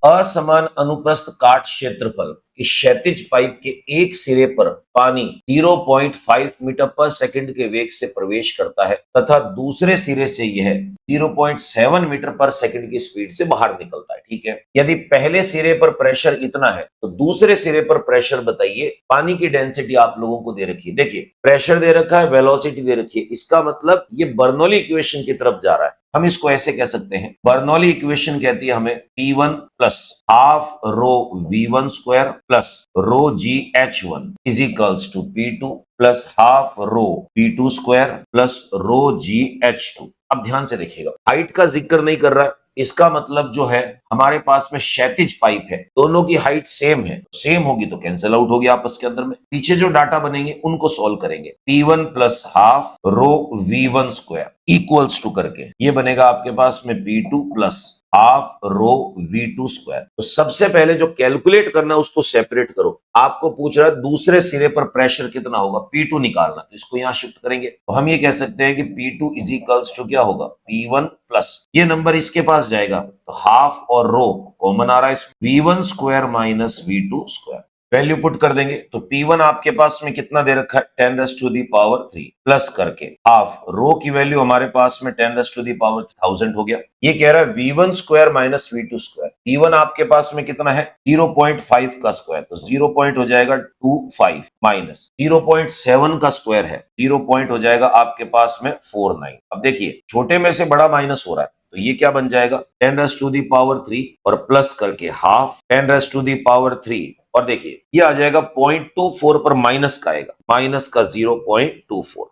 असमान अनुप्रस्थ काट क्षेत्रफल कि क्षैतिज पाइप के एक सिरे पर पानी 0.5 मीटर पर सेकंड के वेग से प्रवेश करता है तथा दूसरे सिरे से यह 0.7 मीटर पर सेकंड की स्पीड से बाहर निकलता है। ठीक है, यदि पहले सिरे पर प्रेशर इतना है तो दूसरे सिरे पर प्रेशर बताइए। पानी की डेंसिटी आप लोगों को दे रखी है, देखिए प्रेशर दे रखा है, वेलोसिटी दे रखी है, इसका मतलब ये बर्नौली इक्वेशन की तरफ जा रहा है। हम इसको ऐसे कह सकते हैं, बर्नौली इक्वेशन कहती है हमें P1 plus half rho V1 square plus rho GH1 is equals to P2 plus half rho P2 square plus rho GH2। अब ध्यान से देखिएगा, हाइट का जिक्र नहीं कर रहा है, इसका मतलब जो है हमारे पास में क्षैतिज पाइप है, दोनों की हाइट सेम है, सेम होगी तो कैंसिल आउट होगी आपस के अंदर में। पीछे जो डाटा बनेंगे उनको सॉल्व करेंगे। P1 plus half rho V1 square equals to करके ये बनेगा आपके पास में P2 प्लस हाफ रो V2 स्क्वायर। तो सबसे पहले जो कैलकुलेट करना है उसको सेपरेट करो। आपको पूछ रहा है दूसरे सिरे पर प्रेशर कितना होगा, P2 निकालना, तो इसको यहां शिफ्ट करेंगे तो हम ये कह सकते हैं कि P2 इज इक्वल्स टू क्या होगा, P1 प्लस ये नंबर इसके पास जाएगा तो हाफ और रो कॉमन आ रहा है इसमें, V1 square minus V2 square. Value put कर देंगे तो P1 आपके पास में कितना दे रखा है 10⁻³ प्लस करके हाफ रो की वैल्यू हमारे पास में 10⁻1000 हो गया। ये कह रहा है V1 square minus V2 square. P1 आपके पास में कितना है 0.5 का स्क्वायर, तो 0 पॉइंट हो जाएगा 25 माइनस 0.7 का स्क्वायर है, 0 पॉइंट हो जाएगा आपके पास में 49। अब देखिए छोटे में से बड़ा माइनस हो रहा है तो ये क्या बन जाएगा 10⁻³ और प्लस करके हाफ 10⁻³ और देखिए ये आ जाएगा 0.24 पर माइनस का आएगा, माइनस का 0.24।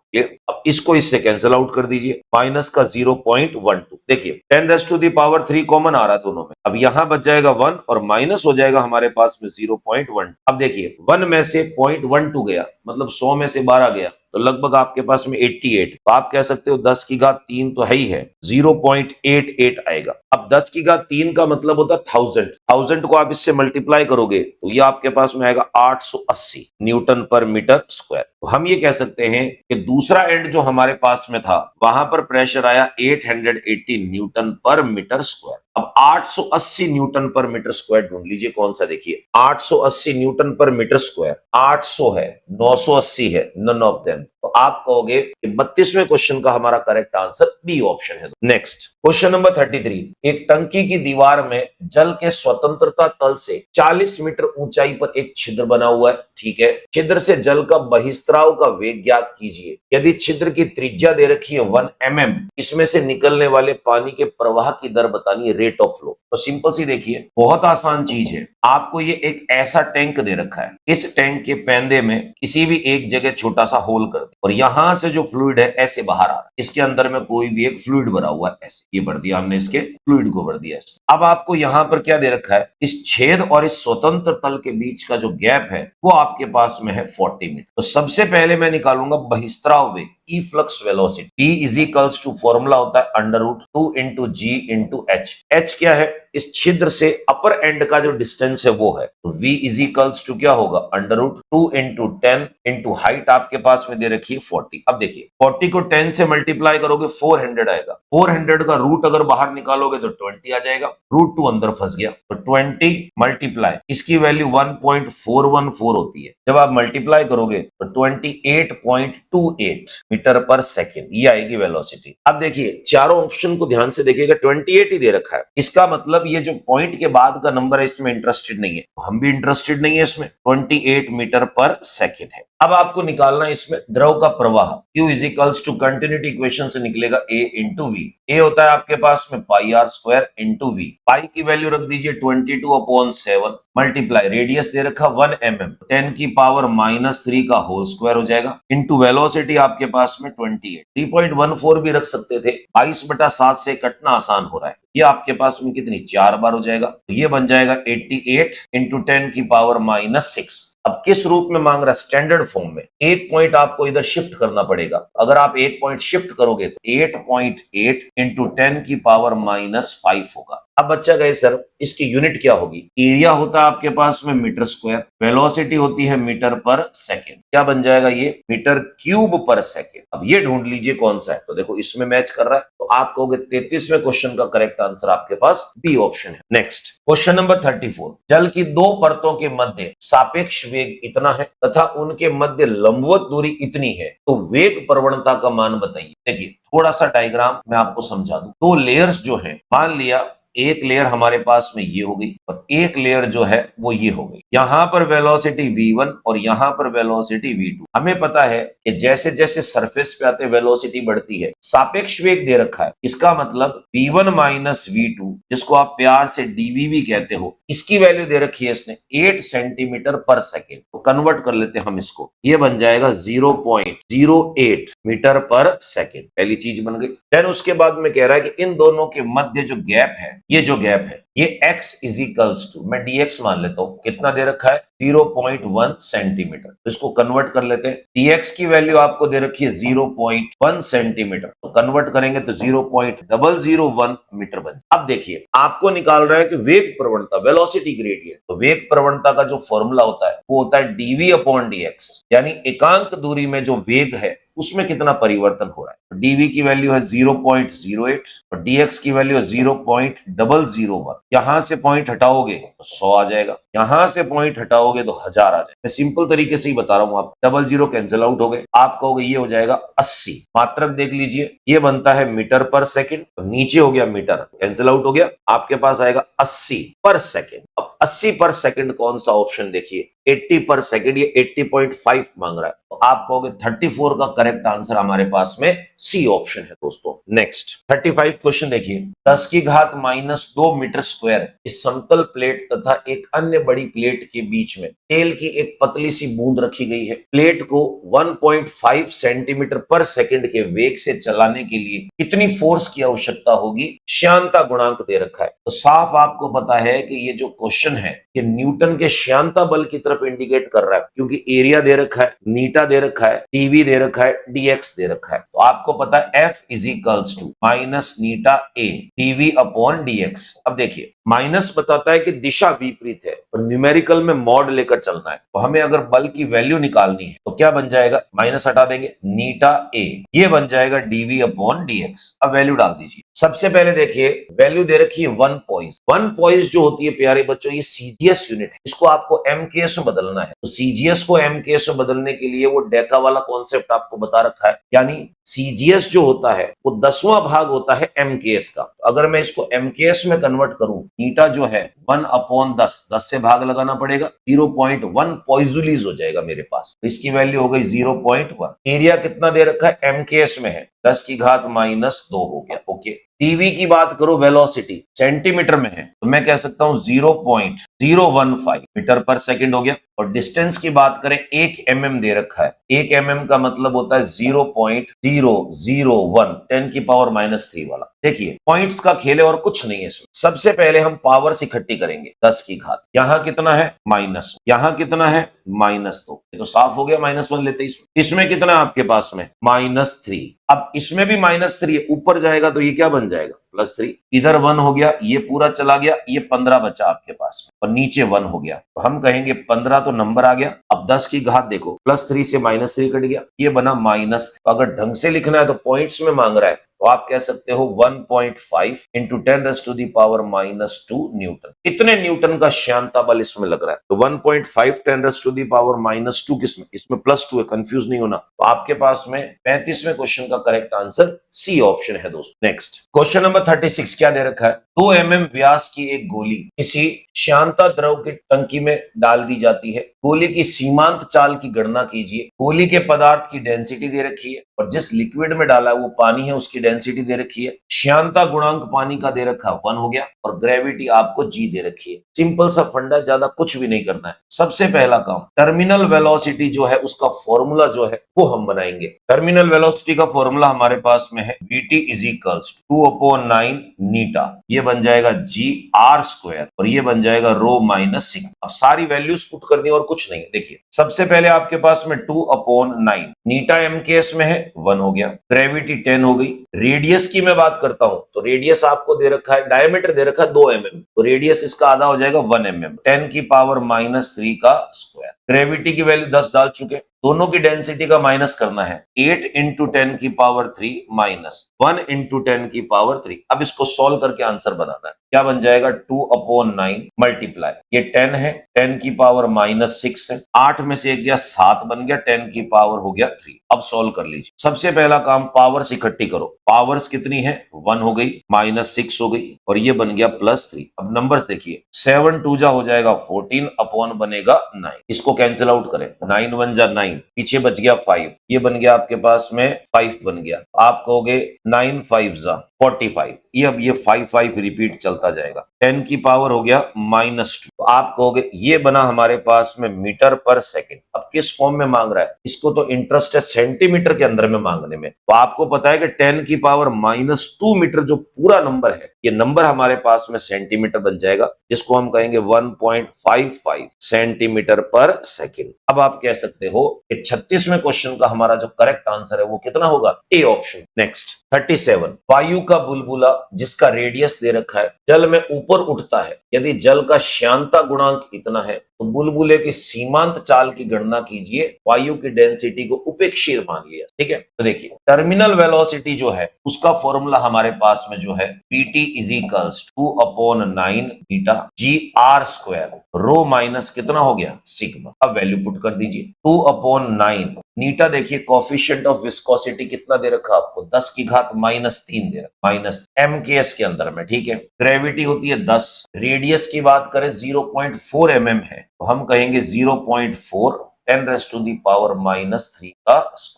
अब इसको इससे कैंसिल आउट कर दीजिए, माइनस का 0.12। देखिए 10⁻³ कॉमन आ रहा है दोनों में, अब यहां बच जाएगा 1 और माइनस हो जाएगा हमारे पास में 0.1। अब देखिए 1 में से 0.12 गया मतलब 100 में से 12 गया तो लगभग आपके पास में 88। तो आप कह सकते हो 10⁻³ तो है ही है, 0.88 आएगा। अब 10⁻³ का मतलब होता है 1000 को आप इससे मल्टीप्लाई करोगे तो ये आपके पास में आएगा 880 न्यूटन पर मीटर स्क्वायर। तो हम ये कह सकते हैं कि दूसरा एंड जो हमारे पास में था वहां पर प्रेशर आया 880 न्यूटन पर मीटर स्क्वायर। अब 880 न्यूटन पर मीटर स्क्वायर ढूंढ लीजिए कौन सा, देखिए 880 न्यूटन पर मीटर स्क्वायर, 800 है 980 है, नन ऑफ देम। तो आप कहोगे कि 32वें क्वेश्चन का हमारा करेक्ट आंसर बी ऑप्शन है। नेक्स्ट क्वेश्चन नंबर 33, एक टंकी की दीवार में जल के स्वतंत्रता तल से 40 मीटर ऊंचाई पर एक छिद्र बना हुआ है। ठीक है, छिद्र से जल का बहिस्त्राव का वेग ज्ञात कीजिए। यदि छिद्र की त्रिज्या दे रखी है 1 mm, इसमें से निकलने वाले पानी के प्रवाह की दर बतानी है, रेट ऑफ फ्लो। तो सिंपल सी देखिए बहुत आसान चीज है, आपको ये एक ऐसा टैंक दे रखा है, इस टैंक के पैंदे में किसी भी एक जगह छोटा सा होल कर दे और यहां से जो फ्लूइड है ऐसे बाहर आ रहा है, इसके अंदर में कोई भी एक फ्लूइड भरा हुआ है, ऐसे ये भर दिया हमने, इसके फ्लूइड को भर दिया। अब आपको यहां पर क्या दे रखा है, इस छेद और इस स्वतंत्र तल के बीच का जो गैप है वो आपके पास में है 40 मीटर। तो सबसे पहले मैं निकालूंगा बहिस्त्राव वेग, efflux velocity. P is equals to formula होता है √2 into G into H. H क्या है, इस छिद्र से अपर एंड का जो डिस्टेंस है वो है, तो V इज इक्वल्स टू क्या होगा √2 इंटू 10 इंटू हाइट आपके पास में दे रखी है 40। अब देखिए 40 को 10 से मल्टीप्लाई करोगे 400 आएगा, 400 का रूट अगर बाहर निकालोगे तो 20 आ जाएगा, √2 अंदर फंस गया तो 20 मल्टीप्लाई इसकी वैल्यू 1.414 होती है, जब आप मल्टीप्लाई करोगे तो 28.28 मीटर पर सेकेंड ये आएगी वेलोसिटी। अब देखिए चारों ऑप्शन को ध्यान से देखिएगा, 28 ही दे रखा है, इसका मतलब ये जो पॉइंट के बाद का नंबर है इसमें इंटरेस्टेड नहीं है, तो हम भी इंटरेस्टेड नहीं है इसमें, 28 मीटर पर सेकेंड है। अब आपको निकालना है इसमें द्रव का प्रवाह, Q is equals to continuity equation से निकलेगा A इंटू वी। ए होता है आपके पास में पाई आर स्क्वायर इंटू वी, पाई की वैल्यू रख दीजिए 22/7 मल्टीप्लाई रेडियस दे रखा 1 mm, 10⁻³ का होल स्क्वायर हो जाएगा इंटू वेलोसिटी आपके पास में 28, 3.14 भी रख सकते थे, 22/7 से कटना आसान हो रहा है, ये आपके पास में कितनी 4 बार हो जाएगा, तो ये बन जाएगा 88 इंटू 10⁻⁻6। अब किस रूप में मांग रहा है, स्टैंडर्ड फॉर्म में। एक पॉइंट आपको इधर शिफ्ट करना पड़ेगा, अगर आप एक पॉइंट शिफ्ट करोगे तो 8.8 इंटू 10⁻⁻5 होगा। अब बच्चा गए सर इसकी यूनिट क्या होगी, एरिया होता है आपके पास में मीटर स्क्वायर, वेलोसिटी होती है मीटर पर सेकेंड, क्या बन जाएगा ये मीटर क्यूब पर सेकेंड। अब ये ढूंढ लीजिए कौन सा है, तो देखो इसमें मैच कर रहा है, तो आप कहोगे 33वें क्वेश्चन का करेक्ट आंसर आपके पास बी ऑप्शन है। नेक्स्ट क्वेश्चन नंबर 34, जल की दो परतों के मध्य सापेक्ष वेग इतना है तथा उनके मध्य लंबवत दूरी इतनी है, तो वेग प्रवणता का मान बताइए। देखिए थोड़ा सा डायग्राम मैं आपको समझा दूं। दो लेयर्स जो है, मान लिया एक लेयर हमारे पास में ये हो गई और एक लेयर जो है वो ये हो गई। यहां पर वेलोसिटी v1 और यहां पर वेलोसिटी v2। हमें पता है कि जैसे जैसे सरफेस पे आते वेलोसिटी बढ़ती है, सापेक्ष वेग दे रखा है, इसका मतलब v1 माइनस v2, जिसको आप प्यार से dv भी कहते हो, इसकी वैल्यू दे रखी है इसने 8 सेंटीमीटर पर सेकेंड। तो कन्वर्ट कर लेते हैं हम इसको, ये बन जाएगा 0.08 मीटर पर सेकेंड। पहली चीज बन गई। देन उसके बाद में कह रहा है कि इन दोनों के मध्य जो गैप है, ये जो गैप है ये x इजिकल्स टू, मैं dx मान लेता हूं, कितना दे रखा है 0.1 सेंटीमीटर। तो इसको कन्वर्ट कर लेते हैं। dx की वैल्यू आपको दे रखी है 0.1 सेंटीमीटर, तो कन्वर्ट करेंगे तो 0.001 मीटर बन। अब देखिए आपको निकाल रहा है कि वेग प्रवणता, वेलोसिटी ग्रेडियंट। तो वेग प्रवणता का जो फॉर्मूला होता है वो होता है dv अपॉन dx, यानी एकांक दूरी में जो वेग है उसमें कितना परिवर्तन हो रहा है। तो dv की वैल्यू है 0.08 और dx की वैल्यू है 0.001। यहां से पॉइंट हटाओगे तो 100 आ जाएगा, यहां से पॉइंट हटाओगे तो 1000 आ जाएगा। मैं सिंपल तरीके से ही बता रहा हूं, आप डबल जीरो कैंसिल आउट हो गए, आप कहोगे ये हो जाएगा 80। मात्रक देख लीजिए, ये बनता है मीटर पर सेकेंड, तो नीचे हो गया मीटर, कैंसिल आउट हो गया, आपके पास आएगा 80 पर सेकेंड। अब 80 पर सेकेंड कौन सा ऑप्शन देखिए, 80 पर सेकेंड, ये 80.5 मांग रहा है, तो आप कहोगे 34 का करेक्ट आंसर हमारे पास में सी ऑप्शन है दोस्तों। नेक्स्ट 35 क्वेश्चन देखिए, 10 की घात -2 मीटर स्क्वायर इस समतल प्लेट तथा एक अन्य बड़ी प्लेट के बीच में तेल की एक पतली सी बूंद रखी गई है। प्लेट को 1.5 सेंटीमीटर पर सेकेंड के वेग से चलाने के लिए कितनी फोर्स की आवश्यकता होगी, श्यानता गुणांक दे रखा है। तो साफ आपको पता है कि ये जो क्वेश्चन है कि न्यूटन के श्यानता बल की तरफ इंडिकेट कर रहा है, क्योंकि एरिया दे रखा है, नीटा दे रखा है, टीवी दे रखा है, डीएक्स दे रखा है। तो आपको पता है F is equals to minus eta A dv upon DX. अब देखिए माइनस बताता है कि दिशा विपरीत है, और न्यूमेरिकल में मॉड लेकर चलना है। तो हमें अगर बल की वैल्यू निकालनी है तो क्या बन जाएगा, माइनस हटा देंगे, नीटा ए, ये बन जाएगा डीवी अपॉन डीएक्स। अब वैल्यू डाल दीजिए। सबसे पहले देखिए वैल्यू दे रखी है 1 पॉइंट। 1 पॉइंट जो होती है प्यारे बच्चों, ये सीजीएस यूनिट है, इसको आपको एमकेएस में बदलना है। तो सीजीएस को एमकेएस में बदलने के लिए वो डेका वाला कॉन्सेप्ट आपको बता रखा है, यानी सीजीएस जो होता है वो 10वां भाग होता है एमकेएस का। तो अगर मैं इसको एमकेएस में कन्वर्ट करूं, नीटा जो है 1 अपॉन 10, 10 से भाग लगाना पड़ेगा, 0.1 पॉइजुलीज हो जाएगा मेरे पास। तो इसकी वैल्यू हो गई 0.1। एरिया कितना दे रखा है, एमकेएस में है 10 की घात -2 हो गया। ओके, टीवी की बात करो, वेलोसिटी सेंटीमीटर में है, तो मैं कह सकता हूं 0.015 मीटर पर सेकंड हो गया। और डिस्टेंस की बात करें, 1 mm दे रखा है, 1 mm का मतलब होता है 0.001 10 की पावर -3 वाला। देखिए पॉइंट्स का खेल है और कुछ नहीं है इसमें। सबसे पहले हम पावर्स इकट्ठी करेंगे, 10 की घात, यहां कितना है माइनस, यहां कितना है -2, ये तो साफ हो गया, -1 लेते ही। इसमें कितना है आपके पास में -3। अब इसमें भी -3 है, ऊपर जाएगा तो ये क्या बन जाएगा +3। इधर 1 हो गया, ये पूरा चला गया, ये 15 बचा आपके पास में, और नीचे 1 हो गया, तो हम कहेंगे 15 तो नंबर आ गया। अब 10 की घात देखो, +3 से -3 कट गया, ये बना माइनस। अगर ढंग से लिखना है तो पॉइंट्स में मांग रहा है, तो आप कह सकते हो 1.5 इंटू 10⁻⁻2 न्यूटन। इतने न्यूटन का श्यानता बल इसमें लग रहा है। तो 1.5 10⁻⁻2 किसमें, इसमें +2 है, कंफ्यूज नहीं होना। तो आपके पास में 35वें क्वेश्चन का करेक्ट आंसर सी ऑप्शन है दोस्तों। नेक्स्ट क्वेश्चन नंबर 36 क्या दे रखा है, 2 mm व्यास की एक गोली किसी श्यानता द्रव की टंकी में डाल दी जाती है। गोली की सीमांत चाल की गणना कीजिए। गोली के पदार्थ की डेंसिटी दे रखी है, और जिस लिक्विड में डाला है वो पानी है, उसकी डेंसिटी दे रखी है। श्यानता गुणांक पानी का दे रखा 1 हो गया, और ग्रेविटी आपको जी दे रखी है। सिंपल सा फंडा, ज्यादा कुछ भी नहीं करना है। सबसे पहला काम, टर्मिनल वेलोसिटी जो है उसका फॉर्मूला जो है वो हम बनाएंगे। टर्मिनल वेलोसिटी का फॉर्मूला हमारे पास में है vt इज इक्वल्स 2/9 नीटा, ये बन जाएगा gr², और ये बन जाएगा रो माइनस सिग्मा। अब सारी वैल्यूज पुट करनी और कुछ नहीं। देखिए सबसे पहले आपके पास में 2/9, नीटा एमकेएस में है 1 हो गया, ग्रेविटी 10 हो गई। रेडियस की मैं बात करता हूं तो रेडियस आपको दे रखा है, डायमीटर दे रखा है 2 mm, तो रेडियस इसका आधा हो जाएगा 1 mm, 10 की पावर -3 का स्क्वायर। ग्रेविटी की वैल्यू 10 डाल चुके, दोनों की डेंसिटी का माइनस करना है। 8 इंटू 10 की पावर 3 माइनस 1 इंटू 10 की पावर 3। अब इसको सॉल्व करके आंसर बनाना है। क्या बन जाएगा? 2/9 मल्टीप्लाई, ये 10 है, 10 की पावर माइनस 6 है, 8 में से एक गया 7 बन गया, 10 की पावर हो गया 3। अब सॉल्व कर लीजिए। सबसे पहला काम, पावर्स इकट्ठी करो। पावर्स कितनी है? 1 हो गई, माइनस 6 हो गई, और ये बन गया +3। अब नंबर्स देखिए, 7 2 जा हो जाएगा 14 अपॉन बनेगा 9। इसको कैंसिल आउट करें, 9 1 जा 9, पीछे बच गया 5, ये बन गया आपके पास में 5 बन गया। आप कहोगे 9 5 जा 45, ये अब ये 5 5 रिपीट चलता जाएगा। 10 की पावर हो गया -2, तो आप कहोगे ये बना हमारे पास में मीटर पर सेकंड। अब किस फॉर्म में मांग रहा है? इसको तो इंटरेस्ट है सेंटीमीटर के अंदर में मांगने में। तो आपको पता है कि 10 की पावर -2 मीटर जो पूरा नंबर है, ये नंबर हमारे पास में सेंटीमीटर बन जाएगा, जिसको हम कहेंगे 1.55 सेंटीमीटर पर सेकंड। अब आप कह सकते हो कि 36वें क्वेश्चन का हमारा जो करेक्ट आंसर है वो कितना होगा? A option. नेक्स्ट 37, वायु का बुलबुला जिसका रेडियस दे रखा है जल में ऊपर उठता है, यदि जल का श्यानता गुणांक इतना है तो बुलबुले की सीमांत चाल की गणना कीजिए। वायु की डेंसिटी को उपेक्षित मान लिया, ठीक है। तो देखिए, टर्मिनल वेलोसिटी जो है उसका फॉर्मूला हमारे पास में जो है Pt is equals 2/9 beta g r², rho minus कितना हो गया? सिग्मा। अब वैल्यू पुट कर दीजिए, 2/9 नीटा। देखिए कोफिशिएंट ऑफ विस्कोसिटी कितना दे रखा आपको? 10 की घात -3 दे रखा, -m के अंदर में, ठीक है। ग्रेविटी होती है 10, रेडियस की बात करें 0.4 mm है, तो हम कहेंगे 0.4 10⁻³ का।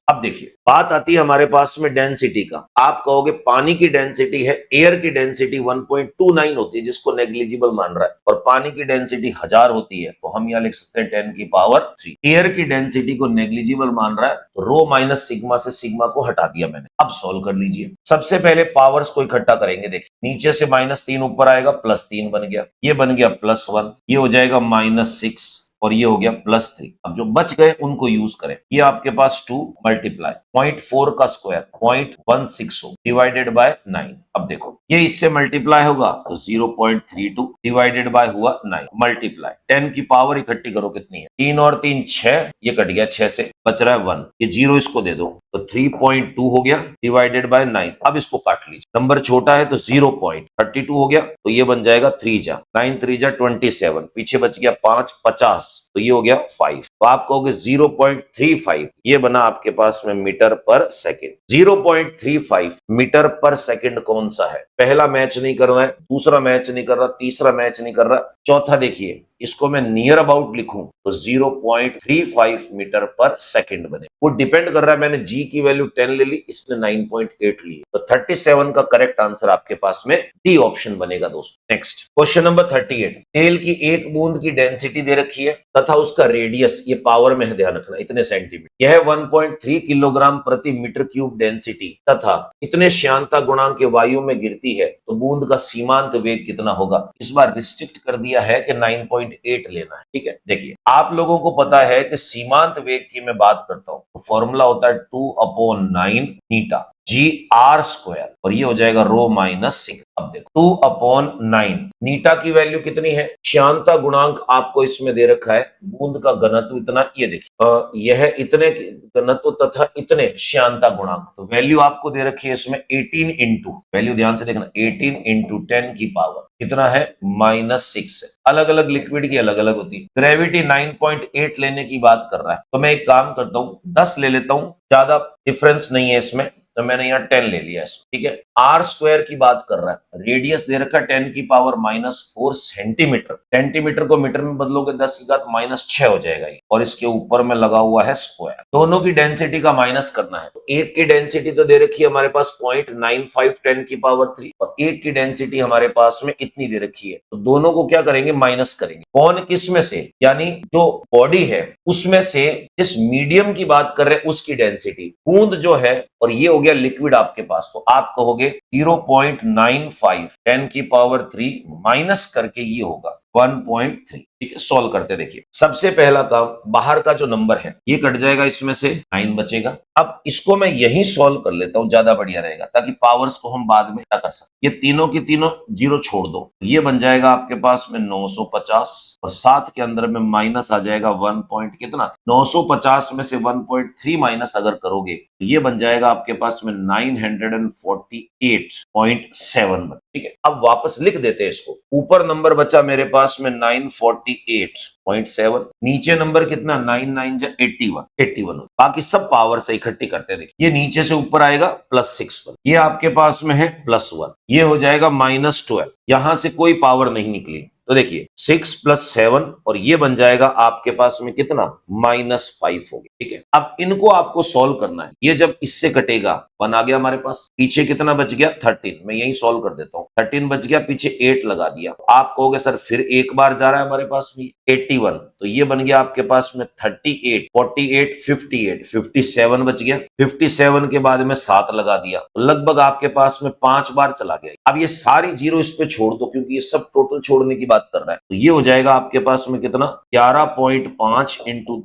अब देखिए, बात आती है हमारे पास में डेंसिटी का। आप कहोगे पानी की डेंसिटी है, एयर की डेंसिटी 1.29 होती है, जिसको नेग्लिजिबल मान रहा है, और पानी की डेंसिटी 1000 होती है, तो हम यहाँ लिख सकते हैं 10⁻³ एयर की डेंसिटी को नेग्लिजिबल मान रहा है, तो रो माइनस सिग्मा से सिग्मा को हटा दिया मैंने। अब सॉल्व कर लीजिए। सबसे पहले पावर्स को इकट्ठा करेंगे। देखिए, नीचे से -3 ऊपर आएगा, +3 बन गया, ये बन गया +1, ये हो जाएगा -6, और ये हो गया +3। अब जो बच गए उनको यूज करें। ये आपके पास 2 मल्टीप्लाई 0.4 का स्क्वायर 0.16 डिवाइडेड बाय 9। अब देखो, ये इससे मल्टीप्लाई होगा तो 0.32 डिवाइडेड बाय हुआ 9 मल्टीप्लाई 10 की पावर इकट्ठी करो कितनी है? 3 और 3 6, ये कट गया 6 से, बच रहा है 1, ये 0 इसको दे दो तो 3.2 हो गया डिवाइडेड बाय 9। अब इसको काट लीजिए, नंबर छोटा है तो 0.32 हो गया, तो ये बन जाएगा 3 जा 9 3 जा 27, पीछे बच गया 5 50, तो ये हो गया 5। तो आप कहोगे 0.35, ये बना आपके पास में मीटर पर सेकंड। 0.35 मीटर पर सेकंड कौन सा है? पहला मैच नहीं कर रहा है, दूसरा मैच नहीं कर रहा, तीसरा मैच नहीं कर रहा, चौथा देखिए, इसको मैं नियर अबाउट लिखूं तो 0.35 मीटर पर सेकंड बने। वो डिपेंड कर रहा है, मैंने जी की वैल्यू 10 ले ली, इसने 9.8 ली, तो 37 का करेक्ट आंसर आपके पास में डी ऑप्शन बनेगा दोस्तों। नेक्स्ट क्वेश्चन नंबर 38, तेल की एक बूंद की डेंसिटी दे रखी है तथा उसका रेडियस, ये पावर में है, ध्यान रखना, इतने सेंटीमीटर। यह 1.3 किलोग्राम प्रति मीटर क्यूब डेंसिटी तथा इतने श्यानता गुणांक के वायु में गिरती है, तो बूंद का सीमांत वेग कितना होगा? इस बार रिस्ट्रिक्ट कर दिया है कि 9.8 लेना है, ठीक है। देखिए, आप लोगों को पता है कि सीमांत वेग की मैं बात करता हूं तो फॉर्मूला होता है 2/9 नीटा g r², और ये हो जाएगा रो माइनस सिग्मा। अब देखो 2/9 नीटा की वैल्यू कितनी है? श्यानता गुणांक आपको इसमें दे रखा है, बूंद का घनत्व इतना, ये देखिए यह इतने घनत्व तथा इतने श्यानता गुणांक, तो वैल्यू आपको दे रखी है इसमें 18 इंटू, वैल्यू ध्यान से देखना, 18 इंटू 10 की पावर कितना है? -6 है। अलग अलग लिक्विड की अलग अलग होती है। ग्रेविटी 9.8 लेने की बात कर रहा है, तो मैं एक काम करता हूं 10 ले लेता हूं, ज्यादा डिफरेंस नहीं है इसमें, तो मैंने यहाँ 10 ले लिया इसमें, ठीक है। r² की बात कर रहा है, रेडियस दे रखा है 10 की पावर -4 सेंटीमीटर, सेंटीमीटर को मीटर में बदलोगे 10 की घात -6 हो जाएगा ये, और इसके ऊपर में लगा हुआ है स्क्वायर। दोनों की डेंसिटी का माइनस करना है, तो एक की डेंसिटी तो दे रखी है हमारे पास 0.95 10 की पावर 3, और एक की डेंसिटी हमारे पास में इतनी दे रखी है, तो दोनों को क्या करेंगे? माइनस करेंगे। कौन किस में से? यानी जो बॉडी है उसमें से जिस मीडियम की बात कर रहे हैं उसकी डेंसिटी, बूंद जो है, और ये हो गया लिक्विड आपके पास, तो आप कहोगे 0.95 10 की पावर 3 माइनस करके ये होगा 1.3। ठीक है, सॉल्व करते देखिए। सबसे पहला काम, बाहर का जो नंबर है ये कट जाएगा, इसमें से 9 बचेगा। अब इसको मैं यही सॉल्व कर लेता हूं, ज्यादा बढ़िया रहेगा, ताकि पावर्स को हम बाद में कर सकते। ये तीनों की तीनों जीरो छोड़ दो, ये बन जाएगा आपके पास में 950, और साथ के अंदर में माइनस आ जाएगा 1 पॉइंट कितना, 950 में से 1.3 माइनस अगर करोगे तो ये बन जाएगा आपके पास में 948.7। ठीक है, अब वापस लिख देते हैं इसको। ऊपर नंबर बचा मेरे पास में 948.7, नीचे नंबर कितना, 9 9 जा 81। बाकी सब पावर से इकट्ठी करते हैं। देखिए, ये नीचे से ऊपर आएगा +6 पर, ये आपके पास में है +1, ये हो जाएगा -12। यहां से कोई पावर नहीं निकली, तो देखिए 6 + 7, और ये बन जाएगा आपके पास में कितना, -5 हो गया। ठीक है, अब इनको आपको सॉल्व करना है। ये जब इससे कटेगा 1 आ गया हमारे पास, पीछे कितना बच गया, 13। मैं यही सॉल्व कर देता हूँ। 13 बच गया, पीछे 8 लगा दिया। आप कहोगे सर फिर एक बार जा रहा है हमारे पास में 81, तो ये बन गया आपके पास में 38, 48, 58, 57 बच गया। 57 के बाद में 7 लगा दिया, लगभग आपके पास में 5 बार चला गया। अब ये सारी जीरो इस पे छोड़ दो, क्योंकि ये सब टोटल छोड़ने की बात कर रहा है। तो ये हो जाएगा आपके पास में कितना, 11.5 ×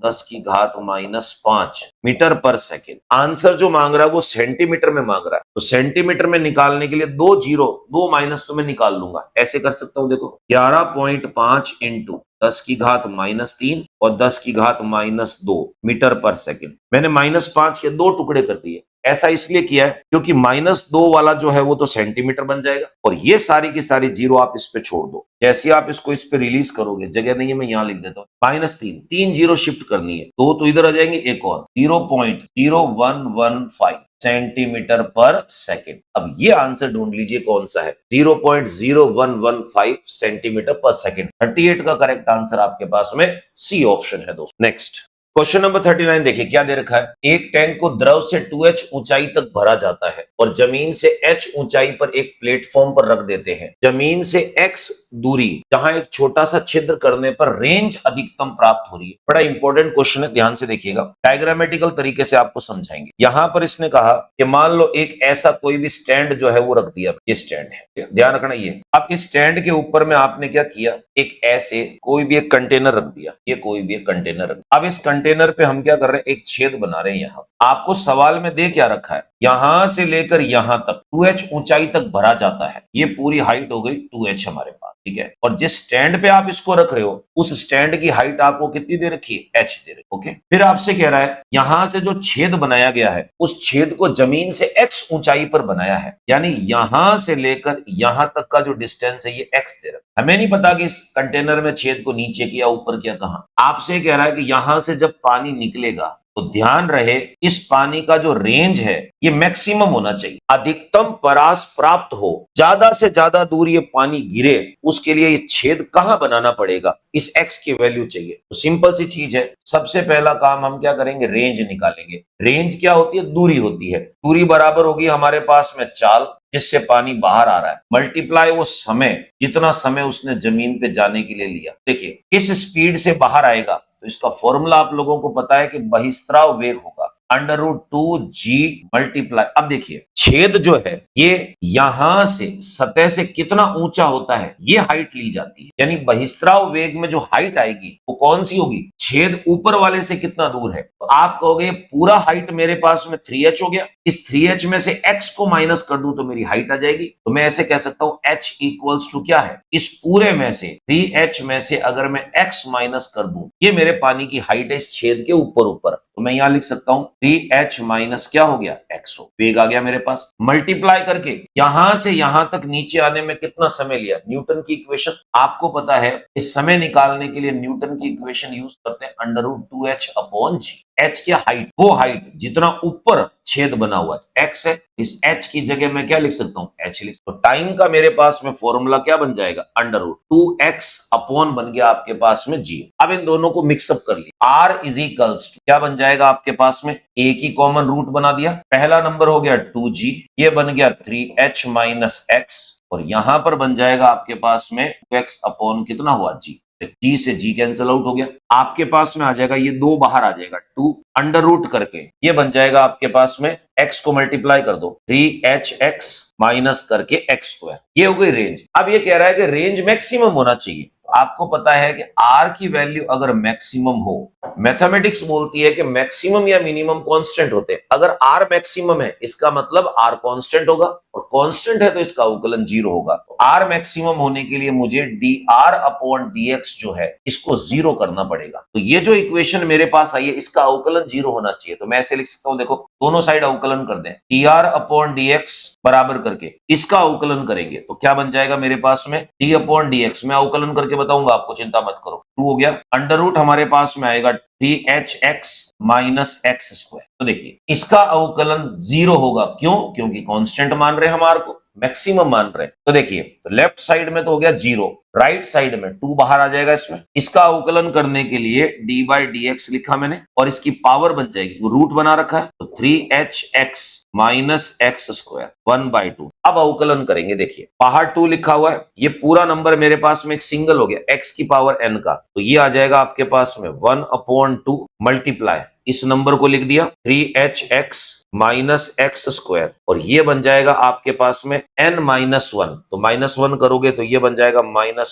10⁻⁻5 मीटर पर सेकेंड। आंसर जो मांग रहा है वो सेंटीमीटर में मांग रहा है, तो सेंटीमीटर में निकालने के लिए दो माइनस तो मैं निकाल लूंगा। ऐसे कर सकता हूं, देखो 11.5 × 10⁻³ और 10⁻², मीटर पर सेकेंड। मैंने -5 के 2 टुकड़े कर दिए। ऐसा इसलिए किया है क्योंकि -2 वाला जो है वो तो सेंटीमीटर बन जाएगा, और ये सारी की सारी जीरो आप इस पे छोड़ दो। जैसे आप इसको इस पे रिलीज करोगे, जगह नहीं है, मैं यहां लिख देता हूं, -3, 3 जीरो शिफ्ट करनी है, 2 तो इधर आ जाएंगे, एक और 0.0115 सेंटीमीटर पर सेकेंड। अब ये आंसर ढूंढ लीजिए कौन सा है, 0.0115 सेंटीमीटर पर सेकेंड। 38 का करेक्ट आंसर आपके पास में सी ऑप्शन है दोस्तों। नेक्स्ट क्वेश्चन नंबर 39 देखिए क्या दे रखा है। एक टैंक को द्रव से 2h ऊंचाई तक भरा जाता है और जमीन से h ऊंचाई पर एक प्लेटफॉर्म पर रख देते हैं। जमीन से x दूरी जहां एक छोटा सा छिद्र करने पर रेंज अधिकतम प्राप्त हो रही है। बड़ा इंपॉर्टेंट क्वेश्चन है, ध्यान से देखिएगा, डायग्रामेटिकल तरीके से आपको समझाएंगे। यहां पर इसने कहा कि मान लो एक ऐसा कोई भी स्टैंड जो है वो रख दिया, ये स्टैंड है, ध्यान रखना ये। अब इस स्टैंड के ऊपर में आपने क्या किया, एक ऐसे कोई भी एक कंटेनर रख दिया, ये कोई भी एक कंटेनर रख। अब इस कंटेनर पे हम क्या कर रहे हैं, एक छेद बना रहे हैं। यहां आपको सवाल में दे क्या रखा है, यहां से लेकर यहां तक 2h ऊंचाई तक भरा जाता है। ये पूरी हाइट हो गई 2h हमारे पास, ठीक है। और जिस स्टैंड पे आप इसको रख रहे हो उस स्टैंड की हाइट आपको कितनी दे रखी है, h दे रखी, ओके। फिर आपसे कह रहा है यहां से जो छेद बनाया गया है उस छेद को जमीन से x ऊंचाई पर बनाया है, यानी यहां से लेकर यहां तक का जो डिस्टेंस है ये x दे रखा है। हमें नहीं पता कि इस कंटेनर में छेद को नीचे किया ऊपर किया कहां। आपसे कह रहा है कि यहां से जब पानी निकलेगा तो ध्यान रहे इस पानी का जो रेंज है ये मैक्सिमम होना चाहिए, अधिकतम परास प्राप्त हो। ज्यादा से ज्यादा दूर ये पानी गिरे उसके लिए ये छेद कहां बनाना पड़ेगा, इस x की वैल्यू चाहिए। तो सिंपल सी चीज है, सबसे पहला काम हम क्या करेंगे, रेंज निकालेंगे। रेंज क्या होती है, दूरी होती है। दूरी बराबर होगी हमारे पास में चाल जिससे पानी बाहर आ रहा है, मल्टीप्लाई वो समय, जितना समय उसने जमीन पे जाने के लिए लिया। देखिए किस स्पीड से बाहर आएगा, तो इसका फॉर्मूला आप लोगों को पता है कि बहिस्त्राव वेग होगा √2g मल्टीप्लाई। अब देखिए छेद जो है ये यहां से सतह से कितना ऊंचा होता है ये हाइट ली जाती है, यानी बहिस्त्राव वेग में जो हाइट आएगी वो कौन सी होगी, छेद ऊपर वाले से कितना दूर है। तो आप कहोगे पूरा हाइट मेरे पास में 3h हो गया, इस 3h में से x को माइनस कर दूं तो मेरी हाइट आ जाएगी। तो मैं ऐसे कह सकता हूं h इक्वल्स टू क्या है, इस पूरे में से 3h में से अगर मैं x माइनस कर दूं ये मेरे पानी की हाइट है इस छेद के ऊपर ऊपर। तो मैं यहां लिख सकता हूं 3h माइनस क्या हो गया, x हो, वेग आ गया मेरे पास। मल्टीप्लाई करके यहां से यहां तक नीचे आने में कितना समय लिया, न्यूटन की इक्वेशन आपको पता है, इस समय निकालने के लिए न्यूटन की इक्वेशन यूज करते हैं √2h/g। h की हाइट, वो हाइट जितना ऊपर छेद बना हुआ है x है, इस h की जगह मैं क्या लिख सकता हूं, h लिख। तो टाइम का मेरे पास में फॉर्मूला क्या बन जाएगा, √2x/ बन गया आपके पास में g। अब इन दोनों को मिक्सअप कर लिया, r इज इक्वल्स टू क्या बन जाएगा आपके पास में, एक ही कॉमन रूट बना दिया। पहला नंबर हो गया 2g, ये बन गया 3h माइनस x, और यहां पर बन जाएगा आपके पास में x/ कितना हुआ, g। g से g कैंसिल आउट हो गया, आपके पास में आ जाएगा ये 2 बाहर आ जाएगा, 2 अंडर रूट करके ये बन जाएगा आपके पास में, x को मल्टीप्लाई कर दो 3hx माइनस करके x², ये हो गई रेंज। अब ये कह रहा है कि रेंज मैक्सिमम होना चाहिए। आपको पता है कि r की वैल्यू अगर मैक्सिमम हो, मैथमेटिक्स बोलती है कि मैक्सिमम या मिनिमम कांस्टेंट होते हैं। अगर r मैक्सिमम है इसका मतलब r कांस्टेंट होगा, और कांस्टेंट है तो इसका अवकलन 0 होगा। तो r मैक्सिमम होने के लिए मुझे dr अपॉन dx जो है इसको 0 करना पड़ेगा। तो ये जो इक्वेशन मेरे पास आई है इसका अवकलन 0 होना चाहिए। तो मैं ऐसे लिख सकता हूं, देखो दोनों साइड अवकलन कर दें, dr अपॉन dx बराबर करके इसका अवकलन करेंगे तो क्या बन जाएगा मेरे पास में, d अपॉन dx। मैं अवकलन करके बताऊंगा आपको, चिंता मत करो। 2 हो गया, अंडर रूट हमारे पास में आएगा 3hx माइनस एक्स स्क्वायर। तो देखिए इसका अवकलन 0 होगा, क्यों? क्योंकि कांस्टेंट मान रहे हैं हमारे को, मैक्सिमम मान रहे हैं। तो देखिए तो लेफ्ट साइड में तो हो गया 0, राइट साइड में 2 बाहर आ जाएगा इसमें। इसका अवकलन करने के लिए d बाई डी एक्स लिखा मैंने, और इसकी पावर बन जाएगी, वो रूट बना रखा है, तो 3hx माइनस एक्स स्क्वायर 1/2। अब अवकलन करेंगे, देखिए बाहर 2 लिखा हुआ है, ये पूरा नंबर मेरे पास में एक सिंगल हो गया x की पावर n का, तो ये आ जाएगा आपके पास में 1/2 मल्टीप्लाई, इस नंबर को लिख दिया 3hx माइनस एक्स स्क्वायर, और ये बन जाएगा आपके पास में n माइनस 1, तो -1 करोगे तो ये बन जाएगा -1/।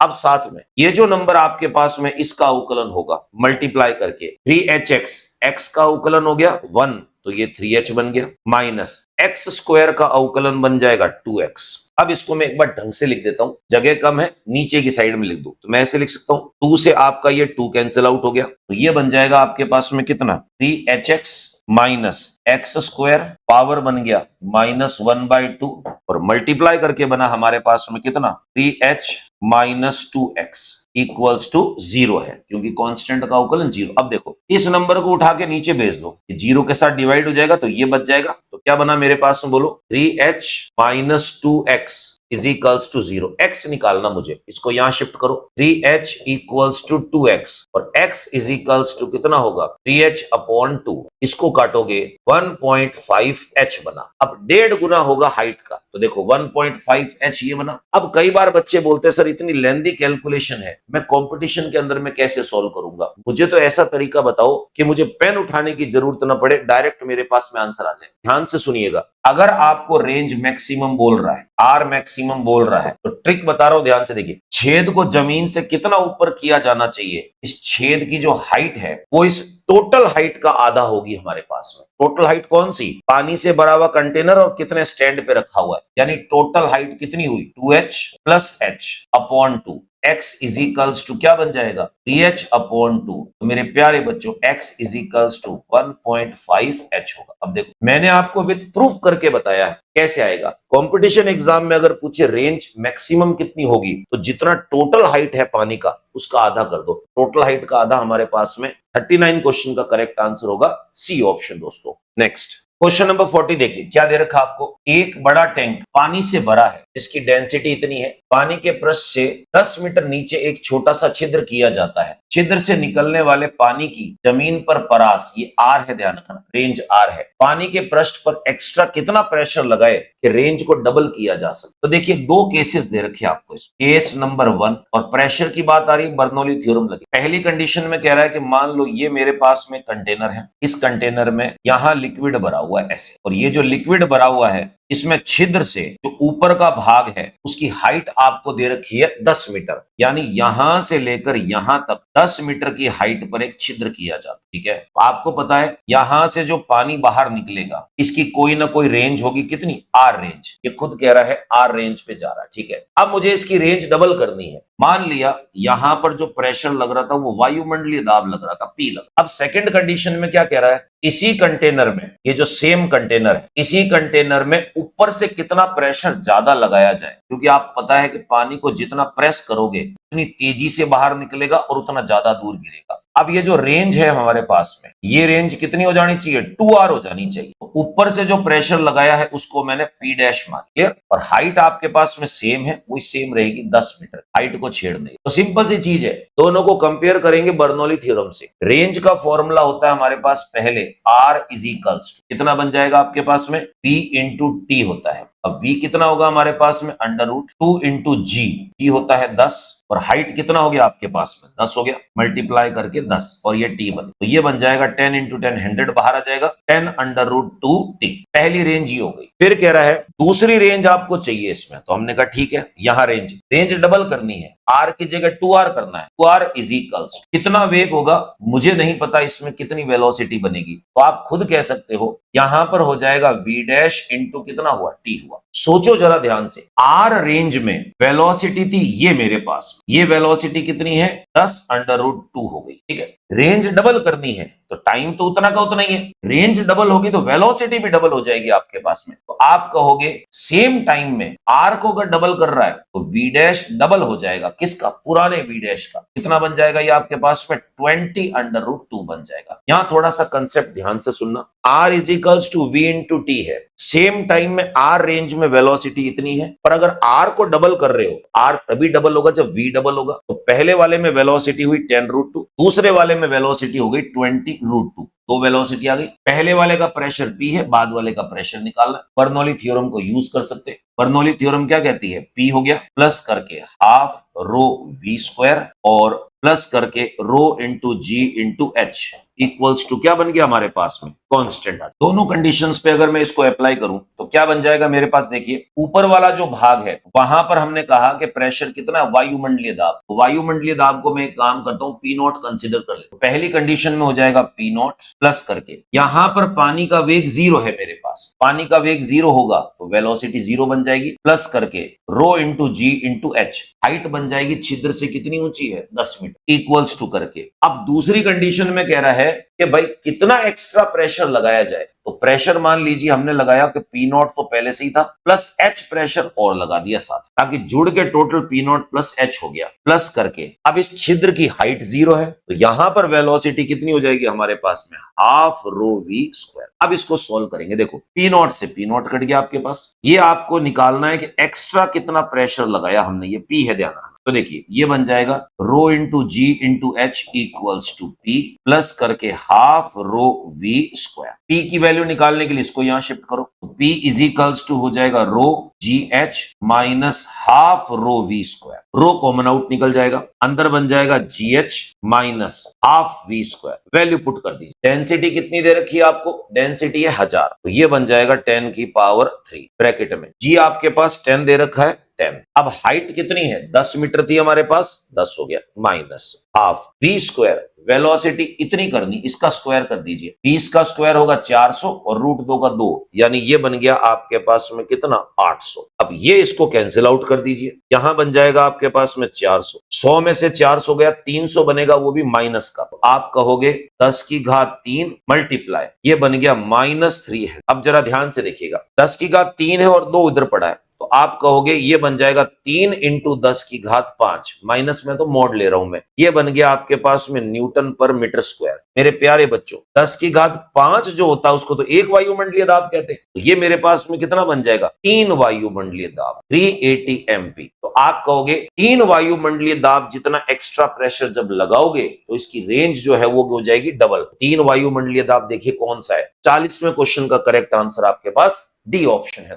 अब साथ में ये जो नंबर आपके पास में इसका अवकलन होगा मल्टीप्लाई करके 3hx, x का अवकलन हो गया 1, तो ये 3h बन गया, माइनस एक्स स्क्वायर का अवकलन बन जाएगा 2x। अब इसको मैं एक बार ढंग से लिख देता हूं, जगह कम है नीचे की साइड में लिख दो, तो मैं ऐसे लिख सकता हूं 2 से आपका ये 2 कैंसिल आउट हो गया, तो ये बन जाएगा आपके पास में कितना, 3hx minus x square, power बन गया -1/2, और मल्टीप्लाई करके बना हमारे पास में कितना, 3h minus 2x equals to 0 है, क्योंकि कांस्टेंट का अवकलन 0। अब देखो इस नंबर को उठा के नीचे भेज दो, 0 के साथ डिवाइड हो जाएगा तो ये बच जाएगा, तो क्या बना मेरे पास में, बोलो 3h minus 2x is equals to 0। x निकालना मुझे, इसको यहां शिफ्ट करो, 3h इक्वल्स टू 2x, और x इज इक्वल्स टू कितना होगा, 3h अपॉन 2, इसको काटोगे 1.5h बना। अब 1.5 गुना होगा हाइट का, तो देखो 1.5h ये बना। अब कई बार बच्चे बोलते हैं सर इतनी लेंदी कैलकुलेशन है, मैं कंपटीशन के अंदर में कैसे सॉल्व करूंगा, मुझे तो ऐसा तरीका बताओ कि मुझे पेन उठाने की जरूरत ना पड़े, डायरेक्ट मेरे पास में आंसर आ जाए। ध्यान से सुनिएगा, अगर आपको रेंज मैक्सिमम बोल रहा है, आर मैक्सिमम बोल रहा है, तो ट्रिक बता रहा हूं, ध्यान से देखिए। छेद को जमीन से कितना ऊपर किया जाना चाहिए, इस छेद की जो हाइट है वो इस टोटल हाइट का आधा होगी हमारे पास में। टोटल हाइट कौन सी, पानी से भरा हुआ कंटेनर और कितने स्टैंड पे रखा हुआ है, यानी टोटल हाइट कितनी हुई, 2h plus h upon 2, x is equals to क्या बन जाएगा, 3h अपॉन 2। तो मेरे प्यारे बच्चों x is equals to 1.5h होगा। अब देखो मैंने आपको विद प्रूफ करके बताया है कैसे आएगा। कंपटीशन एग्जाम में अगर पूछे रेंज मैक्सिमम कितनी होगी, तो जितना टोटल हाइट है पानी का उसका आधा कर दो, टोटल हाइट का आधा हमारे पास में 39 क्वेश्चन का करेक्ट आंसर होगा सी ऑप्शन दोस्तों। नेक्स्ट क्वेश्चन नंबर 40 देखिए क्या दे रखा आपको, एक बड़ा टैंक पानी से भरा है जिसकी डेंसिटी इतनी है, पानी के पृष्ठ से 10 मीटर नीचे एक छोटा सा छिद्र किया जाता है, छिद्र से निकलने वाले पानी की जमीन पर परास, ये आर है, ध्यान रखना रेंज आर है, पानी के पृष्ठ पर एक्स्ट्रा कितना प्रेशर लगाए कि रेंज को डबल किया जा सके। तो देखिए 2 केसेस दे रखे आपको, केस नंबर 1, और प्रेशर की बात आ रही है, बर्नौली थ्योरम लगे। पहली कंडीशन में कह रहा है कि मान लो ये मेरे पास में कंटेनर है, इस कंटेनर में यहां लिक्विड भरा हुआ है ऐसे, और ये जो लिक्विड भरा हुआ है इसमें छिद्र से जो ऊपर का भाग है उसकी हाइट आपको दे रखी है 10 मीटर, यानी यहां से लेकर यहां तक 10 मीटर की हाइट पर एक छिद्र किया जाता, ठीक है। आपको पता है यहां से जो पानी बाहर निकलेगा इसकी कोई ना कोई रेंज होगी, कितनी, आर रेंज, ये खुद कह रहा है आर रेंज पे जा रहा है, ठीक है। अब मुझे इसकी रेंज डबल करनी है, मान लिया यहां पर जो प्रेशर लग रहा था वो वायुमंडलीय दाब लग रहा था, पी लग। अब सेकंड कंडीशन में क्या कह रहा है, इसी कंटेनर में, ये जो सेम कंटेनर है, इसी कंटेनर में ऊपर से कितना प्रेशर ज्यादा लगाया जाए, क्योंकि आप पता है कि पानी को जितना प्रेस करोगे उतनी तेजी से बाहर निकलेगा और उतना ज्यादा दूर गिरेगा। अब ये जो रेंज है हमारे पास में, ये रेंज कितनी हो जानी चाहिए, 2r हो जानी चाहिए। तो ऊपर से जो प्रेशर लगाया है उसको मैंने p डैश मान लिया, और हाइट आपके पास में सेम है, वही सेम रहेगी 10 मीटर, हाइट को छेड़ नहीं। तो सिंपल सी चीज है, दोनों को कंपेयर करेंगे बर्नौली थ्योरम से। रेंज का फॉर्मूला होता है हमारे पास पहले r इज इक्वल्स टू कितना बन जाएगा आपके पास में, p इंटू टी होता है। अब v कितना होगा हमारे पास में, अंडर रूट 2 इंटू जी होता है 10, और हाइट कितना हो गया आपके पास में, 10 हो गया, मल्टीप्लाई करके 10, और ये टी बन, तो ये बन जाएगा 10 इंटू 10 100 बाहर आ जाएगा, 10 अंडर रूट 2 टी। पहली रेंज ये हो गई। फिर कह रहा है दूसरी रेंज आपको चाहिए इसमें, तो हमने कहा ठीक है, यहां रेंज डबल करनी है, आर की जगह 2r करना है। 2r इज इक्वल्स कितना वेग होगा मुझे नहीं पता, इसमें कितनी वेलोसिटी बनेगी, तो आप खुद कह सकते हो यहां पर हो जाएगा v डैश इंटू कितना हुआ t हुआ। सोचो जरा ध्यान से, r रेंज में वेलोसिटी थी ये मेरे पास, ये वेलोसिटी कितनी है 10 अंडर रूट 2 हो गई, ठीक है। रेंज डबल करनी है तो टाइम तो उतना का उतना ही है, रेंज डबल होगी तो वेलोसिटी भी डबल हो जाएगी आपके पास में। तो आप कहोगे सेम टाइम में आर को अगर डबल कर रहा है तो वी डैश डबल हो जाएगा, किसका, पुराने वी डैश का। कितना बन जाएगा ये आपके पास में 20 अंडर रूट 2 बन जाएगा। यहां थोड़ा सा कंसेप्ट ध्यान से सुनना, R is equals to V into T है, सेम टाइम में आर रेंज में वेलोसिटी इतनी है, पर अगर आर को डबल कर रहे हो, आर तभी डबल होगा जब वी डबल होगा। तो पहले वाले में वेलोसिटी हुई 10 रूट 2, दूसरे वाले में वेलोसिटी हो गई 20 रूट 2, दो वेलोसिटी आ गई। पहले वाले का प्रेशर P है, बाद वाले का प्रेशर निकालना है। बर्नौली थ्योरम को यूज कर सकते हैं। बर्नौली थ्योरम क्या कहती है, P हो गया प्लस करके हाफ रो वी स्क्वायर और प्लस करके rho into G into H equals to क्या बन गया हमारे पास में, कांस्टेंट। दोनों कंडीशंस पे अगर मैं इसको अप्लाई करूं तो क्या बन जाएगा मेरे पास, देखिए ऊपर वाला जो भाग है वहां पर हमने कहा कि प्रेशर कितना, वायुमंडलीय दाब। वायुमंडलीय दाब को मैं एक काम करता हूं, पी नॉट कंसिडर कर लेता हूं। पहली कंडीशन में हो जाएगा पी नॉट प्लस करके, यहां पर पानी का वेग 0 है मेरे पास, पानी का वेग 0 होगा तो वेलोसिटी 0 बन जाएगी, प्लस करके rho into G into H, height बन जाएगी छिद्र से कितनी ऊंची है 10 मीटर इक्वल्स टू करके। अब दूसरी कंडीशन में कह रहा है कि भाई कितना एक्स्ट्रा प्रेशर लगाया जाए, तो प्रेशर मान लीजिए हमने लगाया कि पी नॉट तो पहले से ही था, प्लस एच प्रेशर और लगा दिया साथ, ताकि जुड़ के total P not plus H हो गया, प्लस करके अब इस छिद्र की हाइट 0 है तो यहां पर वेलोसिटी कितनी हो जाएगी हमारे पास में, हाफ रो वी स्क्वायर। अब इसको सोल्व करेंगे, देखो पी नॉट से पी नॉट कट गया आपके पास, ये आपको निकालना है कि एक्स्ट्रा कितना प्रेशर लगाया हमने, ये पी है ध्यान रखना। तो देखिए ये बन जाएगा rho into G into H equals to P plus करके half rho V square. P की वैल्यू निकालने के लिए इसको यहां शिफ्ट करो, तो पी इज इक्वल्स टू हो जाएगा rho G H minus half rho V square, rho common out निकल जाएगा, अंदर बन जाएगा G H minus half V square. Value put कर दी, डेंसिटी कितनी दे रखी है आपको, डेंसिटी है 1000, तो ये बन जाएगा 10 की पावर 3 ब्रैकेट में, जी आपके पास 10 दे रखा है 10। अब हाइट कितनी है 10 मीटर थी हमारे पास, 10 हो गया minus half V square, velocity इतनी करनी, इसका स्क्वायर कर दीजिए, 20 का स्क्वायर होगा 400 और रूट 2 का 2, यानी ये बन गया आपके पास में कितना 800। अब ये इसको कैंसिल आउट कर दीजिए, यहां बन जाएगा आपके पास में 400, 100 में से 400 गया 300 बनेगा, वो भी माइनस का, तो आप कहोगे 10 की घात 3 मल्टीप्लाई, ये बन गया -3 है। अब जरा ध्यान से देखिएगा, 10 की घात 3 है और 2 उधर पड़ा है, तो आप कहोगे ये बन जाएगा 3 इंटू 10 की घात 5, माइनस में तो मॉड ले रहा हूं मैं, ये बन गया आपके पास में न्यूटन पर मीटर स्क्वायर। मेरे प्यारे बच्चों 10 की घात 5 जो होता है उसको तो एक वायुमंडलीय दाब कहते हैं, तो ये मेरे पास में कितना बन जाएगा 3 वायुमंडलीय दाब 380 एमपी। तो आप कहोगे 3 वायुमंडलीय दाब जितना एक्स्ट्रा प्रेशर जब लगाओगे तो इसकी रेंज जो है वो हो जाएगी डबल। 3 वायुमंडलीय दाब देखिए कौन सा है, 40वें क्वेश्चन का करेक्ट आंसर आपके पास डी ऑप्शन है।